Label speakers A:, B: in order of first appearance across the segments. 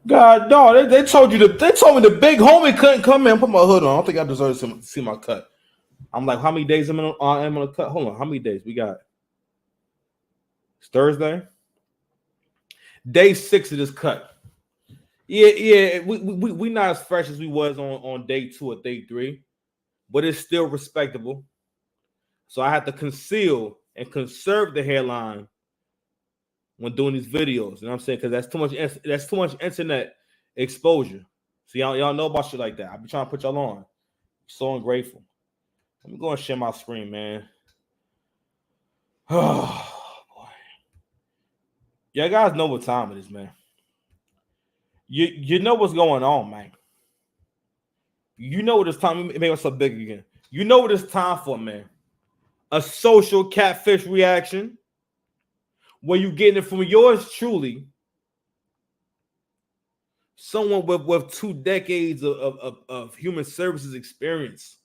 A: God, dog, they told you they told me the big homie couldn't come in. Put my hood on. I don't think I deserve to see my cut. I'm like, how many days am on the cut? Hold on, how many days we got? It's Thursday, day 6 of this cut. Yeah, we not as fresh as we was on day 2 or day 3, but it's still respectable. So I had to conceal and conserve the hairline when doing these videos. You know what I'm saying? Because that's too much internet exposure. So y'all know about shit like that. I be trying to put y'all on. So ungrateful. Let me go and share my screen, man. Oh boy. Y'all guys know what time it is, man. You know what's going on, man. You know what it's time. It made us so big again. You know what it's time for, man. A social catfish reaction where you getting it from yours truly, someone with 2 decades of human services experience.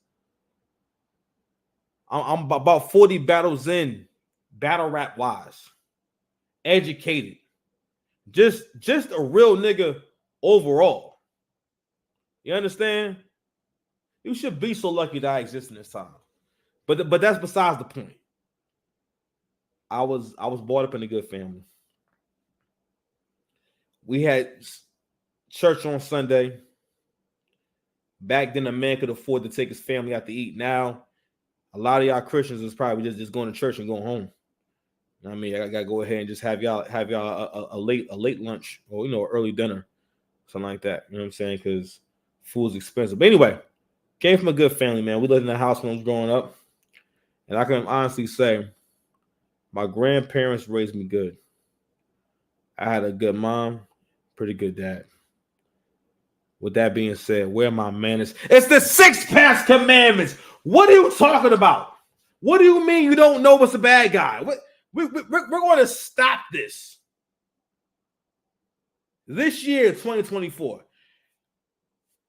A: I'm about 40 battles in, battle rap wise, educated, just a real nigga overall. You understand? You should be so lucky that I exist in this time. But that's besides the point. I was brought up in a good family. We had church on Sunday. Back then, a man could afford to take his family out to eat. Now, a lot of y'all Christians is probably just going to church and going home. I mean, I gotta go ahead and just have y'all a late lunch or early dinner, something like that. You know what I'm saying? Because food's expensive. But anyway, came from a good family, man. We lived in a house when I was growing up, and I can honestly say my grandparents raised me good. I had a good mom, pretty good dad. With that being said, where my manners? It's the 6 past commandments. What are you talking about? What do you mean you don't know what's a bad guy? We're going to stop this. This year, 2024.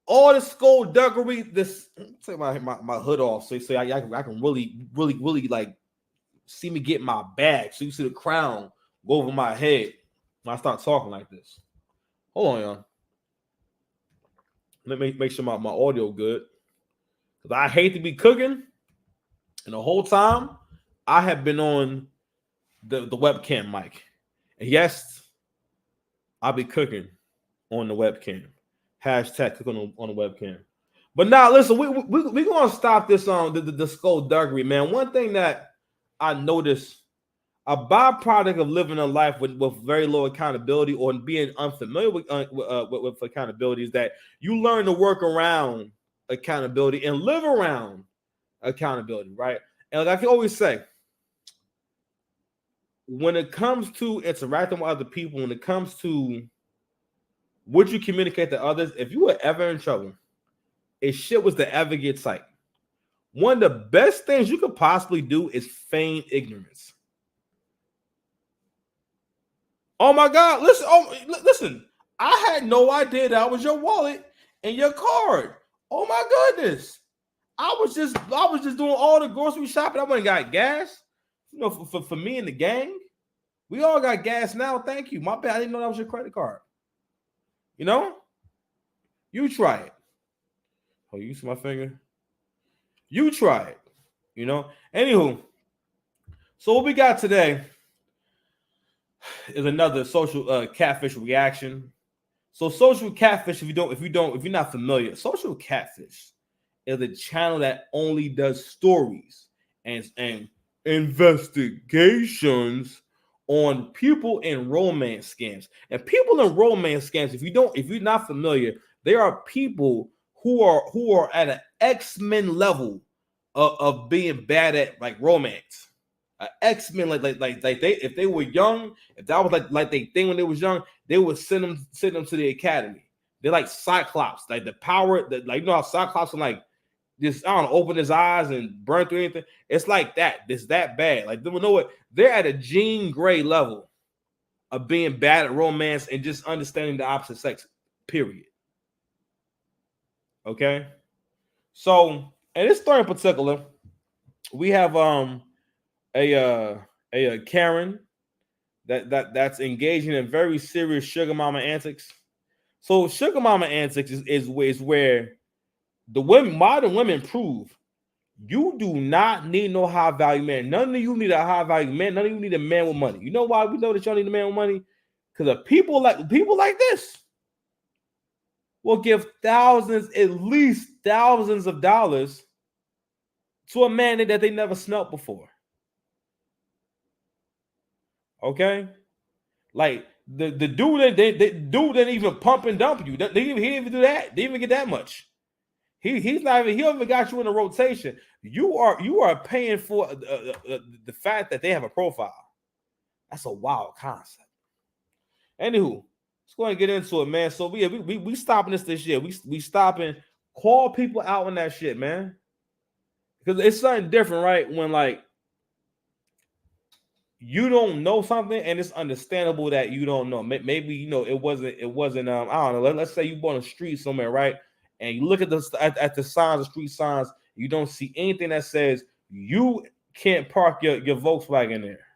A: All the skullduggery, this take my hood off so I can really like see me get my bag. So you see the crown go over my head when I start talking like this. Hold on, y'all. Let me make sure my audio good. Because I hate to be cooking. And the whole time I have been on the webcam mic. And yes, I'll be cooking on the webcam. Hashtag cooking on the webcam. But now, listen, we're going to stop this on the skullduggery, man. One thing that I noticed, a byproduct of living a life with very low accountability or being unfamiliar with accountability is that you learn to work around accountability and live around accountability, right? And like I can always say, when it comes to interacting with other people, when it comes to what you communicate to others, if you were ever in trouble, if shit was to ever get tight, one of the best things you could possibly do is feign ignorance. Oh my God! Listen! I had no idea that was your wallet and your card. Oh my goodness! I was just doing all the grocery shopping. I went and got gas. For me and the gang, we all got gas now. Thank you. My bad. I didn't know that was your credit card. You try it. Oh, you see my finger? You try it. Anywho, so what we got today is another social catfish reaction. So social catfish, if you're not familiar, social catfish is a channel that only does stories and investigations on people in romance scams. And people in romance scams, if you're not familiar, they are people who are at an X-Men level of being bad at like romance. X-Men, like they, if they were young, if that was like they thing when they was young, they would send them to the academy. They're like Cyclops, like the power that, like, how Cyclops can like just, I don't know, open his eyes and burn through anything. It's like that. It's that bad. Like, you know what? They're at a Jean Grey level of being bad at romance and just understanding the opposite sex. Period. Okay. So, in this story in particular, we have a Karen that's engaging in very serious sugar mama antics. So sugar mama antics is where the women, modern women, prove you do not need no high value man. None of you need a high value man. None of you need a man with money. You know why we know that y'all need a man with money? Because of people like this will give thousands, at least thousands of dollars to a man that they never smelt before. Okay, like the dude that they dude didn't even pump and dump you. He didn't even do that. They didn't even get that much. He's not even, he even got you in a rotation. You are paying for the fact that they have a profile. That's a wild concept. Anywho, let's go ahead and get into it, man. So we stopping this year. We stopping. Call people out on that shit, man. Because it's something different, right? When like you don't know something, and it's understandable that you don't know. Maybe it wasn't. I don't know. Let's say you bought a street somewhere, right? And you look at the signs, the street signs. You don't see anything that says you can't park your Volkswagen there,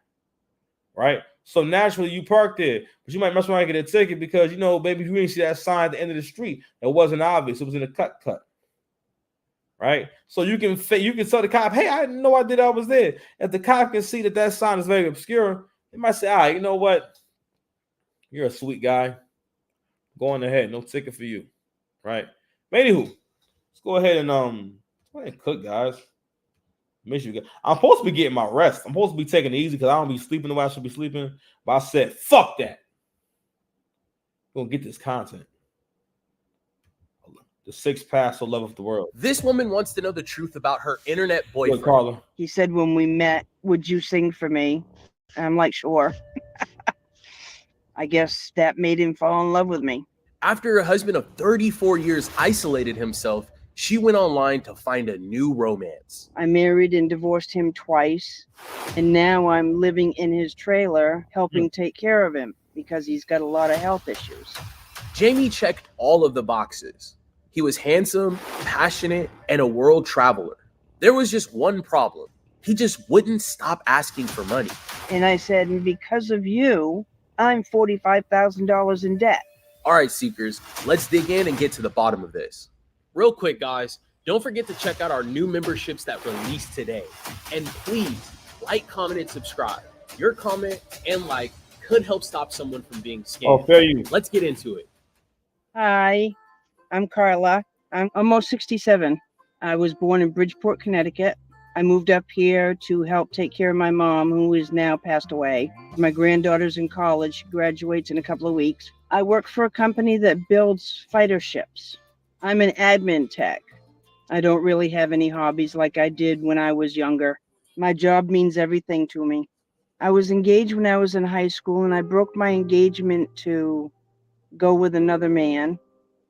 A: right? So naturally you park there, but you might mess around and get a ticket because baby, you didn't see that sign at the end of the street. It wasn't obvious. It was in a cut. Right, so you can tell the cop, "Hey, I didn't know I did. I was there." If the cop can see that sign is very obscure, they might say, "All right, you know what? You're a sweet guy. Go on ahead. No ticket for you." Right. But anywho, let's go ahead and cook, guys. Miss you guys. I'm supposed to be getting my rest. I'm supposed to be taking it easy because I don't be sleeping the way I should be sleeping. But I said, "Fuck that. We're gonna get this content." The sixth past 11 of the world.
B: This woman wants to know the truth about her internet boyfriend.
A: Carla.
C: He said when we met, "Would you sing for me?" And I'm like, "Sure." I guess that made him fall in love with me.
B: After her husband of 34 years isolated himself, she went online to find a new romance.
C: I married and divorced him twice, and now I'm living in his trailer helping take care of him because he's got a lot of health issues.
B: Jamie checked all of the boxes. He was handsome, passionate, and a world traveler. There was just one problem. He just wouldn't stop asking for money.
C: And I said, "And because of you, I'm $45,000 in debt."
B: All right, Seekers, let's dig in and get to the bottom of this. Real quick, guys, don't forget to check out our new memberships that released today. And please, like, comment, and subscribe. Your comment and like could help stop someone from being scammed.
A: Oh, fair you.
B: Let's get into it.
C: Hi, I'm Carla. I'm almost 67. I was born in Bridgeport, Connecticut. I moved up here to help take care of my mom, who is now passed away. My granddaughter's in college. She graduates in a couple of weeks. I work for a company that builds fighter ships. I'm an admin tech. I don't really have any hobbies like I did when I was younger. My job means everything to me. I was engaged when I was in high school, and I broke my engagement to go with another man.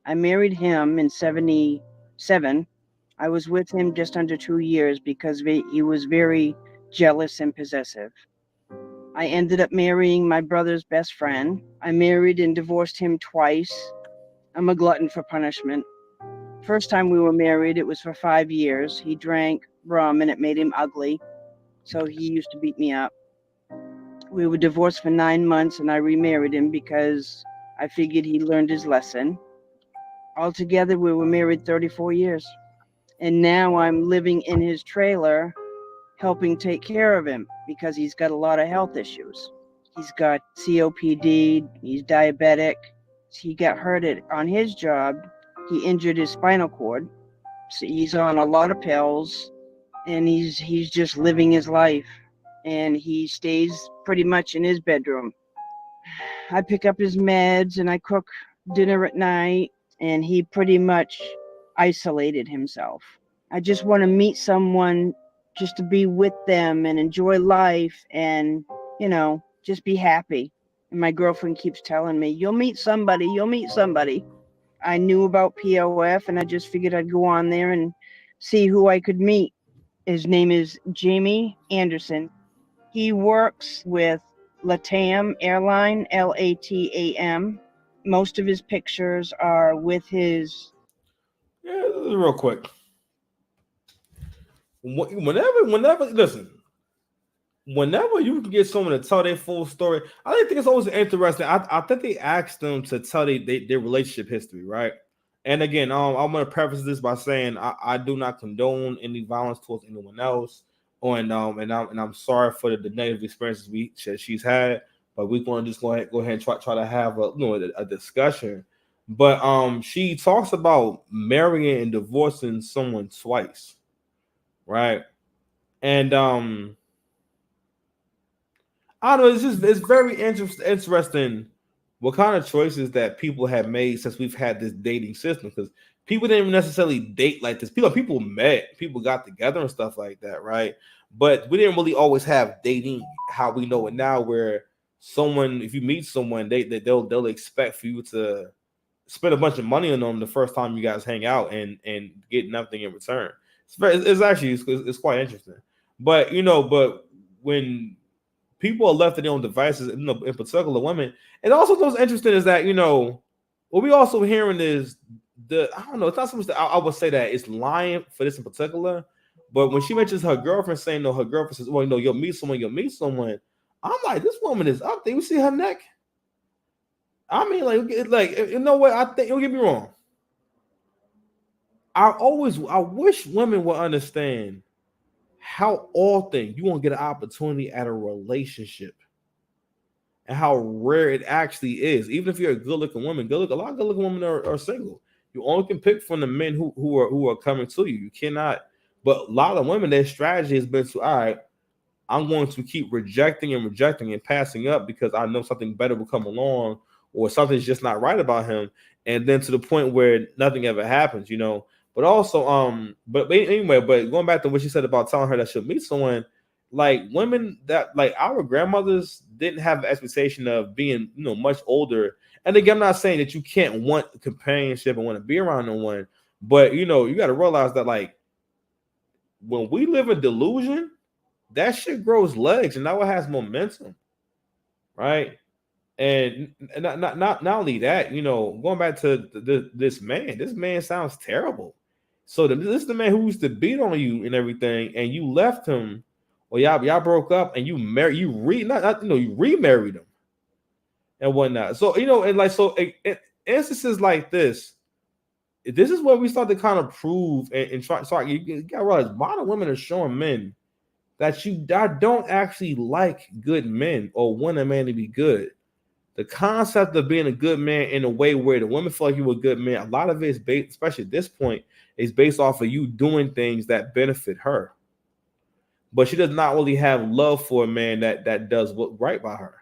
C: I married him in 77. I was with him just under 2 years because he was very jealous and possessive. I ended up marrying my brother's best friend. I married and divorced him twice. I'm a glutton for punishment. First time we were married, it was for 5 years. He drank rum and it made him ugly, so he used to beat me up. We were divorced for 9 months and I remarried him because I figured he learned his lesson. Altogether, we were married 34 years. And now I'm living in his trailer, helping take care of him because he's got a lot of health issues. He's got COPD, he's diabetic. He got hurt on his job. He injured his spinal cord. So he's on a lot of pills, and he's just living his life. And he stays pretty much in his bedroom. I pick up his meds and I cook dinner at night, and he pretty much isolated himself. I just want to meet someone just to be with them and enjoy life and, just be happy. And my girlfriend keeps telling me, "You'll meet somebody, you'll meet somebody." I knew about POF and I just figured I'd go on there and see who I could meet. His name is Jamie Anderson. He works with LATAM Airline, LATAM. Most of his pictures are with his...
A: Yeah, real quick. Whenever, listen. whenever you can get someone to tell their full story, I think it's always interesting. I think they asked them to tell their relationship history, right? And again, I'm going to preface this by saying I do not condone any violence towards anyone else, and I'm sorry for the negative experiences she's had. But we're going to just go ahead and try to have a discussion. But she talks about marrying and divorcing someone twice, right? And I don't know. It's very interesting what kind of choices that people have made since we've had this dating system. Because people didn't even necessarily date like this. People met, people got together and stuff like that, right? But we didn't really always have dating how we know it now, where someone, if you meet someone, they'll expect for you to spend a bunch of money on them the first time you guys hang out and get nothing in return. It's quite interesting. But but when people are left to their own devices, in particular women. And also what's interesting is that, what we also hearing is I don't know, it's not so much that I would say that it's lying for this in particular, but when she mentions her girlfriend saying, no, her girlfriend says, well, you'll meet someone. I'm like, this woman is up there. You see her neck? I mean, like, you know what? I think, don't get me wrong. I wish women would understand how often you won't get an opportunity at a relationship and how rare it actually is. Even if you're a good-looking woman, a lot of good-looking women are single. You only can pick from the men who are coming to you. You cannot. But a lot of women, their strategy has been to, all right, I'm going to keep rejecting and passing up because I know something better will come along or something's just not right about him. And then to the point where nothing ever happens, But also, but anyway, but going back to what she said about telling her that she'll meet someone, like women that like our grandmothers didn't have the expectation of being, much older. And again, I'm not saying that you can't want companionship and want to be around no one, but you got to realize that like when we live in delusion, that shit grows legs and now it has momentum, right? And not only that, going back to this man sounds terrible. So this is the man who used to beat on you and everything, and you left him, or y'all broke up, and you remarried him and whatnot. So and like so, instances like this is where we start to kind of prove and try. Sorry, you gotta realize modern women are showing men that don't actually like good men or want a man to be good. The concept of being a good man in a way where the women feel like you're a good man, a lot of it is based, especially at this point, is based off of you doing things that benefit her. But she does not really have love for a man that does what right by her.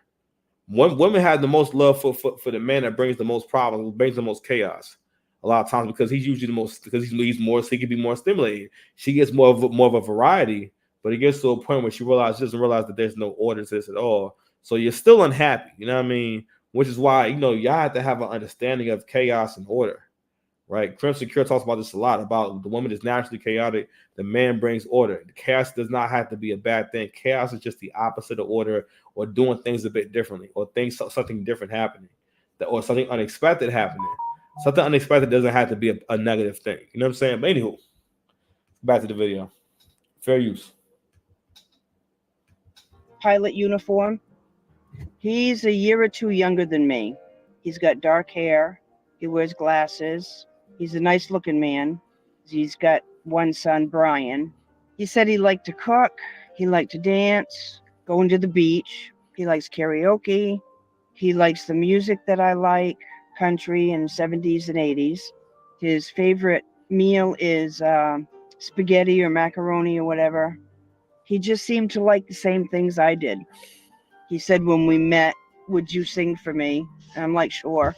A: Women have the most love for the man that brings the most problems, brings the most chaos. A lot of times because he's usually the most, because he's more, so he can be more stimulating. She gets more of a variety, but it gets to a point where she doesn't realize that there's no order to this at all. So you're still unhappy, you know what I mean? Which is why, y'all have to have an understanding of chaos and order, right? Crimson Cure talks about this a lot, about the woman is naturally chaotic, the man brings order. The chaos does not have to be a bad thing. Chaos is just the opposite of order, or doing things a bit differently, or something different happening, or something unexpected happening. Something unexpected doesn't have to be a negative thing. You know what I'm saying? But anywho, back to the video. Fair use.
C: Pilot uniform. He's a year or two younger than me. He's got dark hair. He wears glasses. He's a nice looking man. He's got one son, Brian. He said he liked to cook. He liked to dance, going to the beach. He likes karaoke. He likes the music that I like, country and 70s and 80s. His favorite meal is spaghetti or macaroni or whatever. He just seemed to like the same things I did. He said when we met, would you sing for me? And I'm like, sure.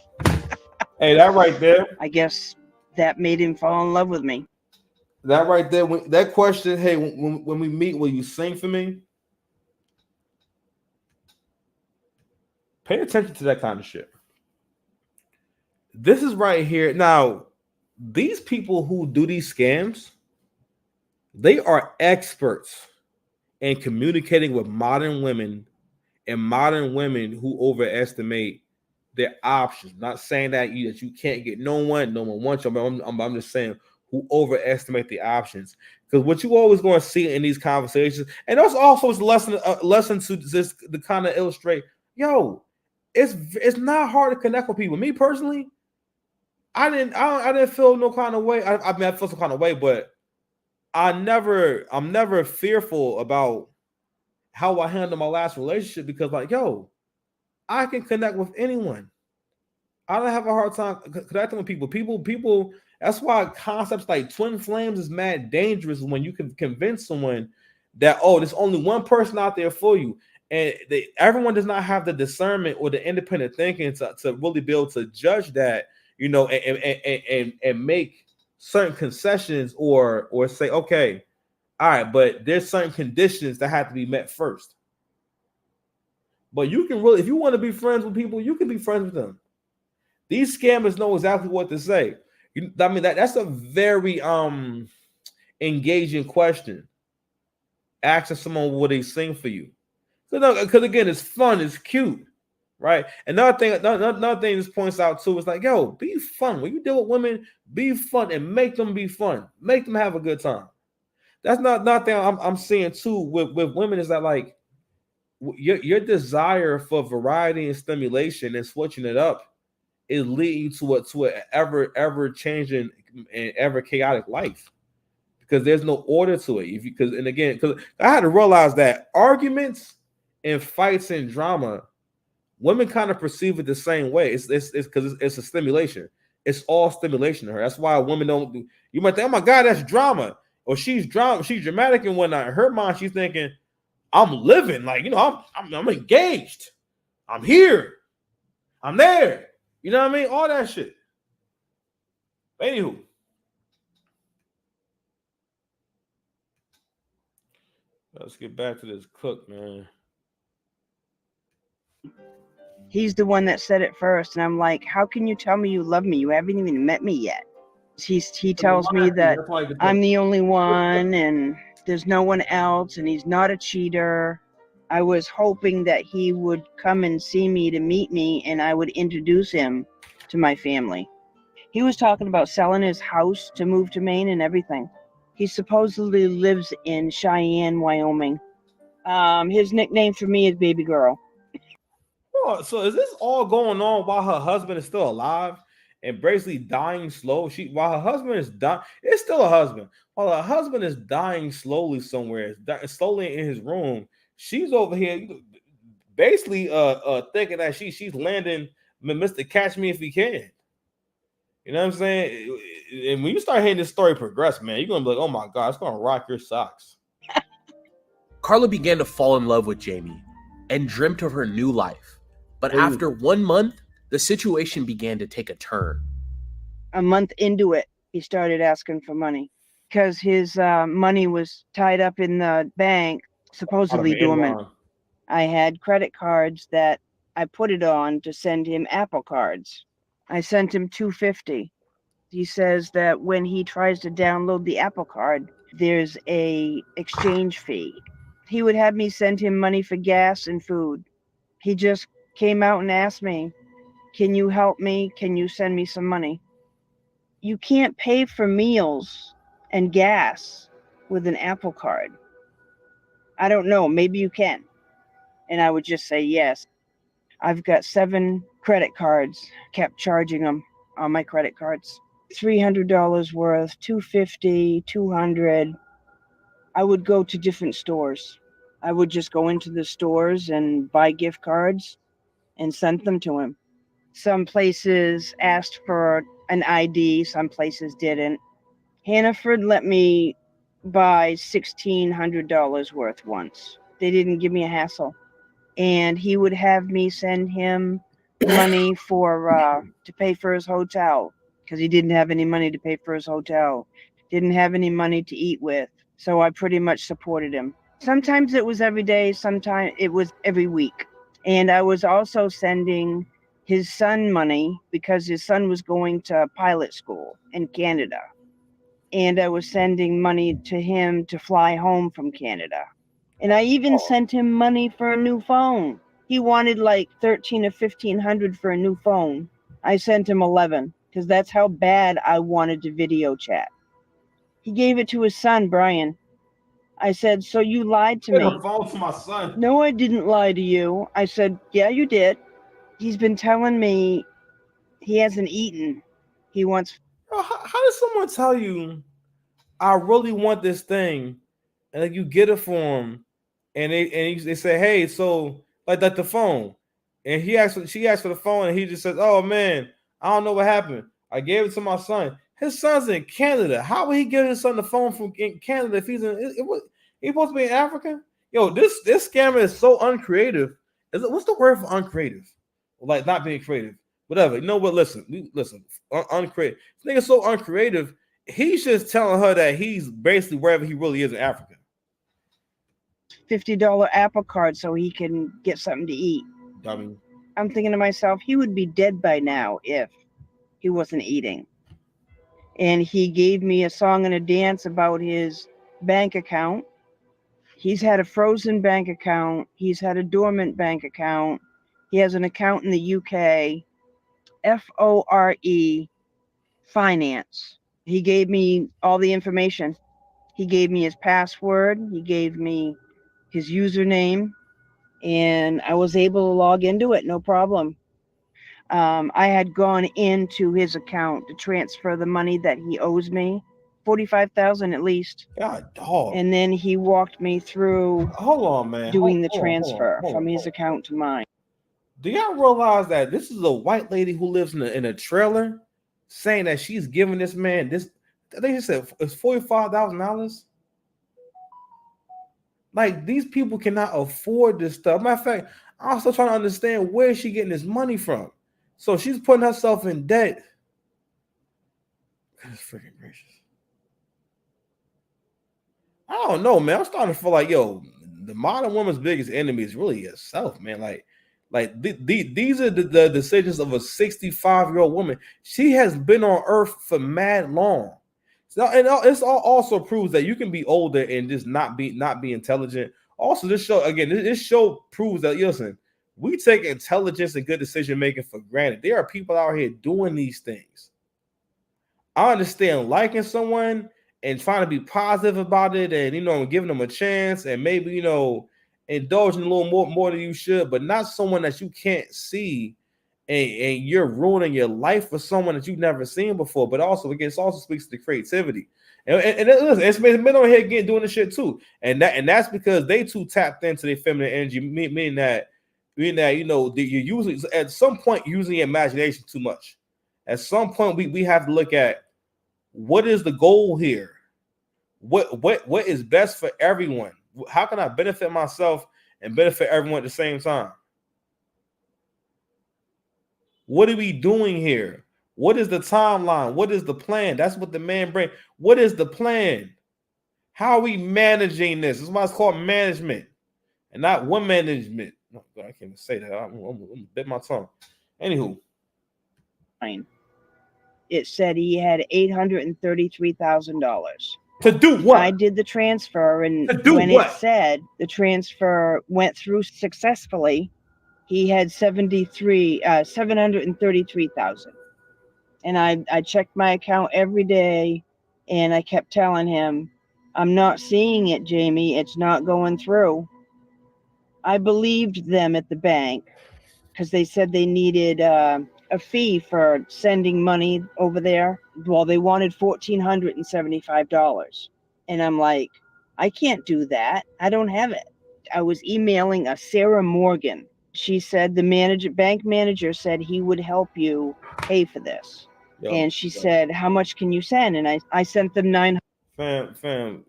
A: Hey, that right there.
C: I guess that made him fall in love with me.
A: That right there. That question, hey, when we meet, will you sing for me? Pay attention to that kind of shit. This is right here. Now, these people who do these scams, they are experts in communicating with modern women, and modern women who overestimate their options. Not saying that you can't get no one wants you. I'm just saying who overestimate the options. Because what you always going to see in these conversations, and that's also a lesson to just to kind of illustrate, yo, it's not hard to connect with people. Me personally, I didn't feel no kind of way. I mean, I feel some kind of way, but I'm never fearful about how I handled my last relationship because, like, yo, I can connect with anyone. I don't have a hard time connecting with people. People. That's why concepts like twin flames is mad dangerous when you can convince someone that, oh, there's only one person out there for you, and everyone does not have the discernment or the independent thinking to really be able to judge that, you know, and make certain concessions or say, okay, all right, but there's certain conditions that have to be met first. But you can really, if you want to be friends with people, you can be friends with them. These scammers know exactly what to say. I mean, that's a very engaging question. Asking someone will they sing for you? Because again, it's fun, it's cute, right? Another thing this points out too is like, yo, be fun. When you deal with women, be fun and make them be fun. Make them have a good time. That's not thing I'm seeing too with women is that, like, your desire for variety and stimulation and switching it up is leading to an ever changing and ever chaotic life because there's no order to it. Because I had to realize that arguments and fights and drama, women kind of perceive it the same way. It's because it's a stimulation. It's all stimulation to her. That's why women don't do. You might think, oh my God, that's drama, or she's dramatic and whatnot. In her mind, she's thinking, I'm living, like, you know, I'm engaged, I'm here, I'm there. You know what I mean? All that shit. Anywho. Let's get back to this cook, man.
C: He's the one that said it first. And I'm like, how can you tell me you love me? You haven't even met me yet. He tells me that I'm the only one and there's no one else and he's not a cheater. I was hoping that he would come and see me to meet me and I would introduce him to my family. He was talking about selling his house to move to Maine and everything. He supposedly lives in Cheyenne, Wyoming. His nickname for me is Baby Girl.
A: Oh, so is this all going on while her husband is still alive and basically dying slow? While her husband is dying, it's still a husband. While her husband is dying slowly somewhere, slowly in his room, she's over here basically thinking that she's landing Mr. Catch Me If He Can. You know what I'm saying? And when you start hearing this story progress, man, you're gonna be like, oh my God, it's gonna rock your socks.
B: Carla began to fall in love with Jamie and dreamt of her new life. But after 1 month, the situation began to take a turn.
C: A month into it, he started asking for money because his money was tied up in the bank, supposedly dormant. I had credit cards that I put it on to send him Apple cards. I sent him $250. He says that when he tries to download the Apple card, there's a exchange fee. He would have me send him money for gas and food. He just came out and asked me, can you help me? Can you send me some money? You can't pay for meals and gas with an Apple card. I don't know, maybe you can. And I would just say yes. I've got 7 credit cards, kept charging them on my credit cards. $300 worth, $250, $200. I would go to different stores. I would just go into the stores and buy gift cards and send them to him. Some places asked for an ID, some places didn't. Hannaford let me buy $1,600 worth once. They didn't give me a hassle. And he would have me send him money for to pay for his hotel because he didn't have any money to pay for his hotel. Didn't have any money to eat with. So I pretty much supported him. Sometimes it was every day, sometimes it was every week. And I was also sending his son money because his son was going to pilot school in Canada. And I was sending money to him to fly home from Canada. And I even sent him money for a new phone. He wanted like $1,300 or $1,500 for a new phone. I sent him 11 because that's how bad I wanted to video chat. He gave it to his son, Brian. I said, so you lied to
A: Get
C: me.
A: the phone to my son.
C: No, I didn't lie to you. I said, yeah, you did. He's been telling me he hasn't eaten. He wants.
A: How does someone tell you, I really want this thing, and then you get it for him, and they say, hey, so like the phone, and she asked for the phone, and he just says, oh man, I don't know what happened. I gave it to my son. His son's in Canada. How would he give his son the phone from Canada if he's he's supposed to be in Africa? Yo, this scammer is so uncreative. What's the word for uncreative? Like not being creative, whatever. You know what? Listen, uncreative. This nigga's so uncreative. He's just telling her that he's basically wherever he really is in Africa.
C: $50 Apple Card so he can get something to eat.
A: Dummy.
C: I'm thinking to myself, he would be dead by now if he wasn't eating. And he gave me a song and a dance about his bank account. He's had a frozen bank account. He's had a dormant bank account. He has an account in the UK, FORE Finance. He gave me all the information. He gave me his password. He gave me his username, and I was able to log into it, no problem. I had gone into his account to transfer the money that he owes me, $45,000 at least.
A: God, dog.
C: And then he walked me through
A: Hold on, man.
C: doing the
A: Hold on,
C: transfer
A: hold on,
C: from his account to mine.
A: Do y'all realize that this is a white lady who lives in a trailer, saying that she's giving this man this? They just said it's $45,000. Like these people cannot afford this stuff. Matter of fact, I'm also trying to understand where is she getting this money from. So she's putting herself in debt. That's freaking gracious. I don't know, man. I'm starting to feel like, yo, the modern woman's biggest enemy is really herself, man. These are the decisions of a 65-year-old woman. She has been on earth for mad long. So, and this also proves that you can be older and just not be intelligent. Also, this show proves that, listen, we take intelligence and good decision making for granted. There are people out here doing these things. I understand liking someone and trying to be positive about it, and giving them a chance, and maybe indulging a little more than you should, but not someone that you can't see, and you're ruining your life for someone that you've never seen before. But also, again, it also speaks to creativity, and listen, it's men on here again doing this shit too, and that's because they too tapped into their feminine energy, meaning that you're usually at some point using your imagination too much. At some point, we have to look at what is the goal here. What is best for everyone? How can I benefit myself and benefit everyone at the same time? What are we doing here? What is the timeline? What is the plan? That's what the man brings. What is the plan? How are we managing this? This is why it's called management and not one management. Oh, God, I can't even say that. I'm bit my tongue. Anywho.
C: It said he had $833,000.
A: To do what?
C: I did the transfer, and when
A: what?
C: It said the transfer went through successfully, he had $733,000. And I checked my account every day, and I kept telling him, I'm not seeing it, Jamie. It's not going through. I believed them at the bank because they said they needed a fee for sending money over there. Well, they wanted $1,475. And I'm like, I can't do that. I don't have it. I was emailing a Sarah Morgan. She said the bank manager said he would help you pay for this. And she said, how much can you send? And I sent them $900.
A: Fam.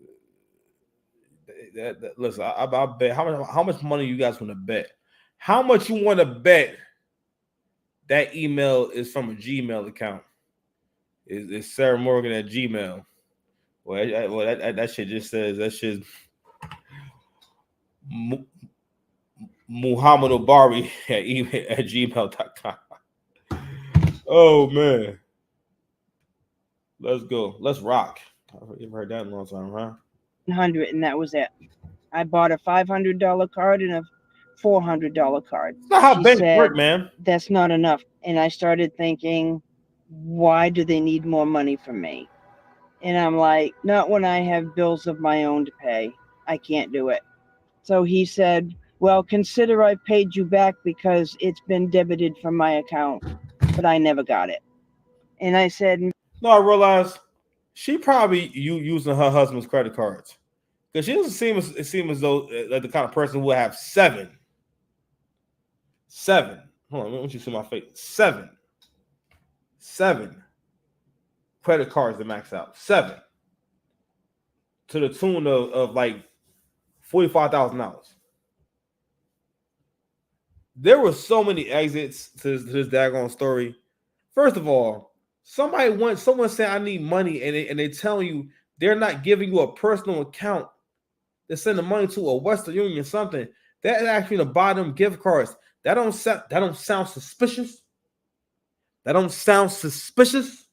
A: Listen, I bet how much money you guys want to bet? How much you want to bet that email is from a Gmail account? Is Sarah Morgan at Gmail? Well, that shit just says that shit. Muhammad Obari at gmail.com. Oh man. Let's go. Let's rock. I've heard that in a long time, huh?
C: 100, and that was it. I bought a $500 card and a $400 card.
A: That's not how banks work, man.
C: That's not enough. And I started thinking, why do they need more money from me? And I'm like, not when I have bills of my own to pay. I can't do it. So he said, well, consider I paid you back because it's been debited from my account, but I never got it. And I said,
A: No, I realized she probably using her husband's credit cards because she doesn't seem as though like the kind of person who would have seven. Hold on, let me see my face. Seven credit cards to max out. Seven to the tune of like $45,000. There were so many exits to this daggone story. First of all, someone said I need money, and they tell you they're not giving you a personal account. They're sending money to a Western Union something. They're actually to buy them gift cards. That don't sound suspicious. That don't sound suspicious.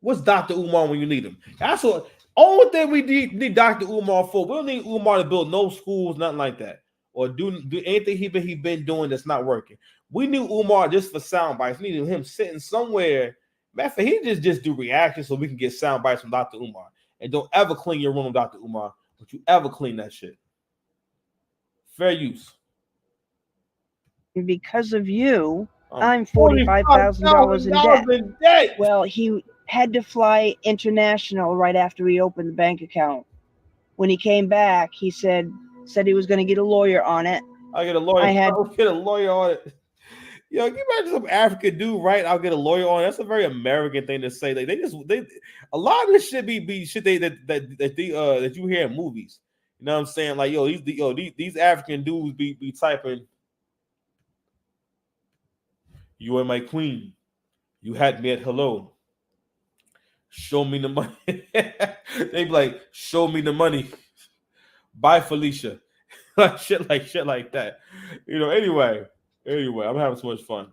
A: What's Dr. Umar when you need him? That's what only thing we need Dr. Umar for. We don't need Umar to build no schools, nothing like that, or do anything he been doing that's not working. We need Umar just for sound bites. We need him sitting somewhere. Matter of fact, he just do reactions so we can get sound bites from Dr. Umar. And don't ever clean your room, Dr. Umar. Don't you ever clean that shit. Fair use.
C: because of you, I'm $45,000 in debt. Well, he had to fly international right after he opened the bank account. When he came back, he said he was going to get a lawyer on it.
A: I'll get a lawyer. I'll get a lawyer on it. Yo, can you imagine some African dude, right? I'll get a lawyer on. That's a very American thing to say. Like they a lot of this shit be shit that you hear in movies. You know what I'm saying? Like these African dudes be typing. You are my queen. You had me at hello. Show me the money. They be like, show me the money. Bye, Felicia. shit like that. Anyway, I'm having so much fun.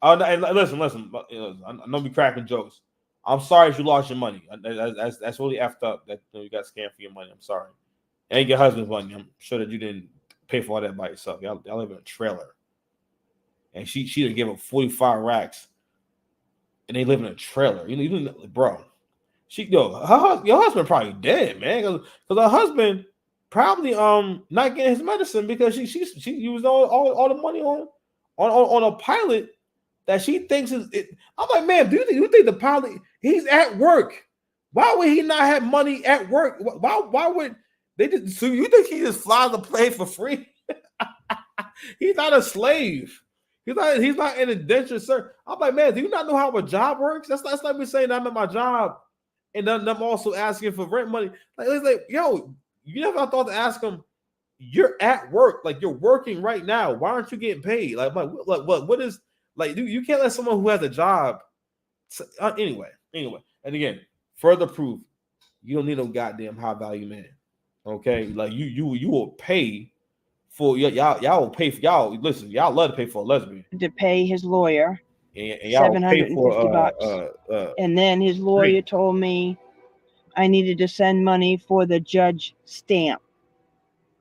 A: And listen. I know we cracking jokes. I'm sorry if you lost your money. That's really effed up that you got scammed for your money. I'm sorry. And your husband's money. I'm sure that you didn't pay for all that by yourself. Y'all live in a trailer. And she didn't give up 45 racks. And they live in a trailer. Bro. Your husband probably dead, man. Because her husband probably not getting his medicine because she used all the money on a pilot that she thinks is it. I'm like, man, do you think the pilot he's at work? Why would he not have money at work? Why would they just so you think he just flies the plane for free? He's not a slave. He's not an indentured servant. I'm like, man, do you not know how a job works? That's like me saying I'm at my job and then I'm also asking for rent money. Like, yo, you never thought to ask him, you're at work, like you're working right now. Why aren't you getting paid? What is like? You can't let someone who has a job. Anyway, and again, further proof, you don't need no goddamn high value man. Okay, like you will pay for y'all will pay for y'all. Listen, y'all love to pay for a lesbian
C: to pay his lawyer
A: and y'all $750.
C: And then his lawyer told me I needed to send money for the judge stamp,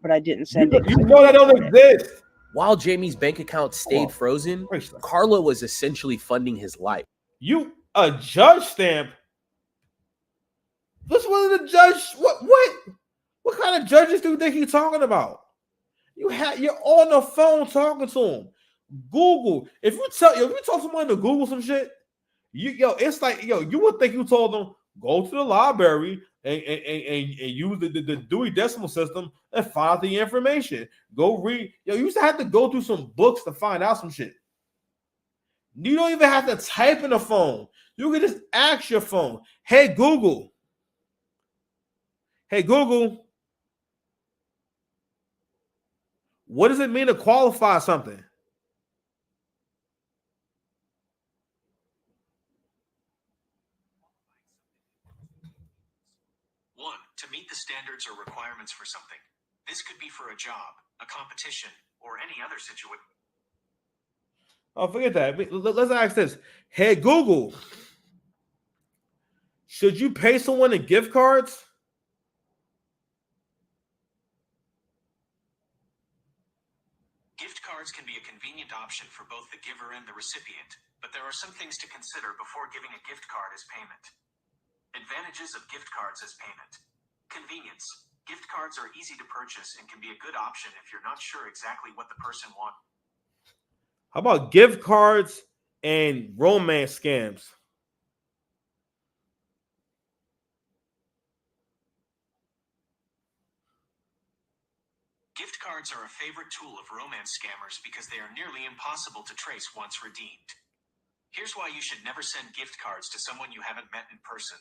C: but I didn't send it.
A: You know that don't exist.
B: While Jamie's bank account stayed frozen, Carla was essentially funding his life.
A: You a judge stamp? This one of the judge. What kind of judges do you think he's talking about? You're on the phone talking to him. Google. If you tell someone to Google some shit, it's like you would think you told them go to the library and use the Dewey Decimal System and find out the information. Go read. You used to have to go through some books to find out some shit. You don't even have to type in the phone. You can just ask your phone, hey Google, what does it mean to qualify something?
D: One, to meet the standards or requirements for something. This could be for a job, a competition, or any other situation.
A: Oh, forget that. Let's ask this. Hey, Google, should you pay someone in gift cards?
D: Gift cards can be a convenient option for both the giver and the recipient, but there are some things to consider before giving a gift card as payment. Advantages of gift cards as payment. Convenience. Gift cards are easy to purchase and can be a good option if you're not sure exactly what the person wants.
A: How about gift cards and romance scams?
D: Gift cards are a favorite tool of romance scammers because they are nearly impossible to trace once redeemed. Here's why you should never send gift cards to someone you haven't met in person.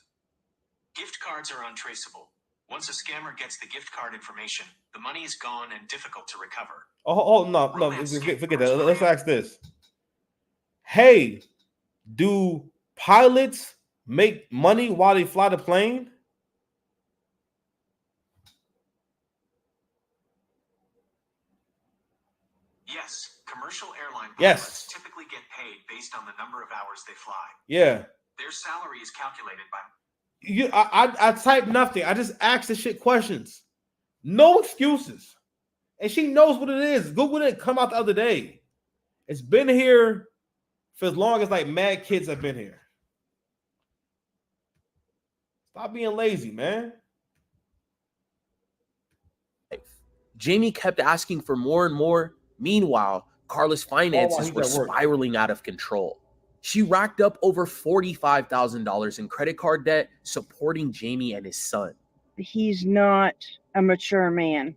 D: Gift cards are untraceable. Once a scammer gets the gift card information, the money is gone and difficult to recover.
A: Oh no, forget that. Let's ask this. Hey, do pilots make money while they fly the plane?
D: Yes, commercial airline pilots
A: Yes.
D: typically get paid based on the number of hours they fly.
A: Yeah.
D: Their salary is calculated by...
A: I type nothing. I just ask the shit questions. No excuses. And she knows what it is. Google didn't come out the other day. It's been here for as long as like mad kids have been here. Stop being lazy, man.
B: Jamie kept asking for more and more. Meanwhile, Carla's finances were spiraling out of control. She racked up over $45,000 in credit card debt supporting Jamie and his son.
C: He's not a mature man.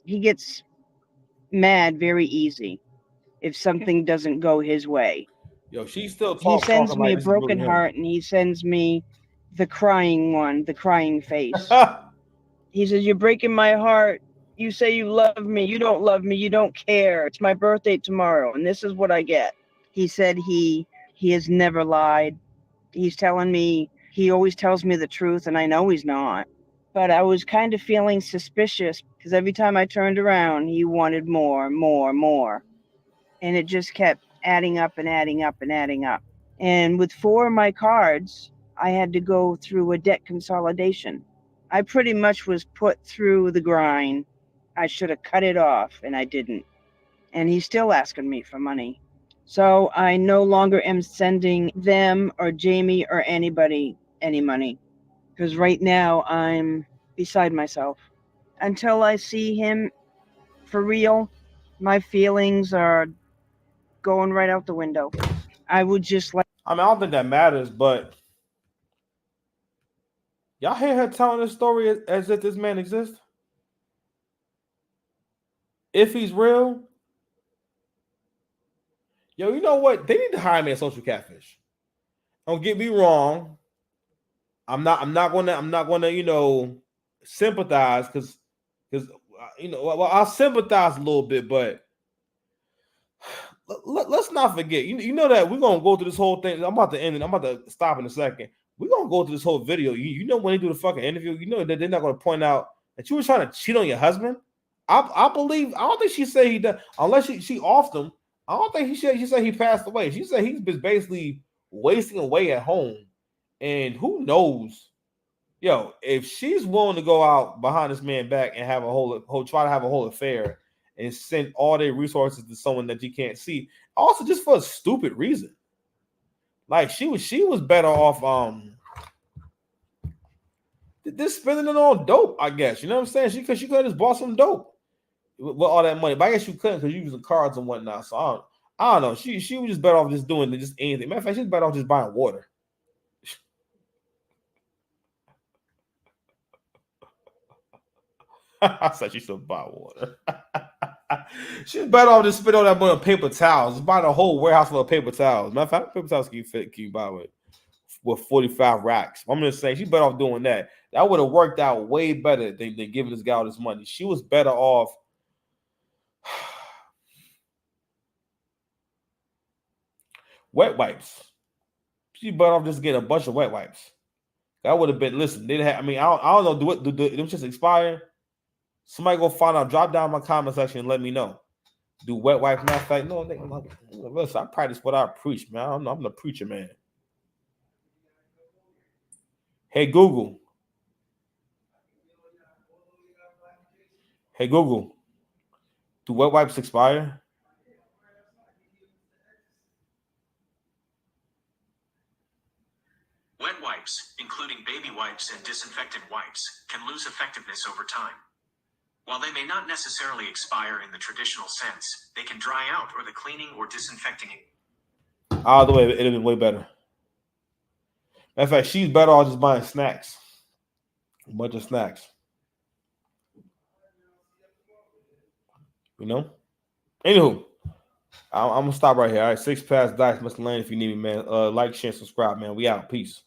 C: He gets mad very easy if something doesn't go his way.
A: Yo, she still
C: He sends
A: talking
C: me
A: like
C: a
A: this is really
C: broken
A: him.
C: heart, and he sends me the crying one, the crying face. He says, "You're breaking my heart. You say you love me. You don't love me. You don't care. It's my birthday tomorrow, and this is what I get." He said he has never lied. He's telling me, he always tells me the truth, and I know he's not. But I was kind of feeling suspicious because every time I turned around, he wanted more. And it just kept adding up and adding up and adding up. And with 4 of my cards, I had to go through a debt consolidation. I pretty much was put through the grind. I should have cut it off, and I didn't. And he's still asking me for money. So I no longer am sending them or Jamie or anybody any money, because right now I'm beside myself. Until I see him for real, my feelings are going right out the window. I would just like...
A: I mean, I don't think that matters, but y'all hear her telling this story as if this man exists? If he's real, yo, you know what? They need to hire me a social catfish. Don't get me wrong. I'm not gonna, sympathize because I'll sympathize a little bit, but let's not forget. You know that we're gonna go through this whole thing. I'm about to end it. I'm about to stop in a second. We're gonna go through this whole video. You know when they do the fucking interview, you know that they're not gonna point out that you were trying to cheat on your husband. I believe. I don't think she said he does, unless she offed him. I don't think she said he passed away. She said he's been basically wasting away at home, and who knows. Yo, if she's willing to go out behind this man back and have try to have a whole affair and send all their resources to someone that you can't see, also just for a stupid reason, like she was better off just spending it on dope, I guess. You know what I'm saying? She could have just bought some dope with all that money, but I guess you couldn't because you using cards and whatnot. So I don't know. She was just better off just doing just anything. Matter of fact, she's better off just buying water. I said she should buy water. She's better off just spend all that money on paper towels. Just buy the whole warehouse full of paper towels. Matter of fact, paper towels can you buy with 45 racks. I'm just saying she's better off doing that. That would have worked out way better than giving this guy all this money. She was better off. Wet wipes. She's better off just getting a bunch of wet wipes. That would have been. Listen, they have. I mean, I don't know. Do them just expire? Somebody go find out. Drop down in my comment section and let me know. Do wet wipes? Matter of fact, no. Listen, I practice what I preach, man. I'm the preacher, man. Hey Google. Hey Google. Do wet wipes expire?
D: Wet wipes, including baby wipes and disinfectant wipes, can lose effectiveness over time. While they may not necessarily expire in the traditional sense, they can dry out or the cleaning or disinfecting.
A: Either way, it'll be way better. Matter of fact, she's better off just buying snacks. A bunch of snacks. You know? Anywho, I'm gonna stop right here. All right, 6 Past Dice, Mr. Lane, if you need me, man. Like, share, subscribe, man. We out. Peace.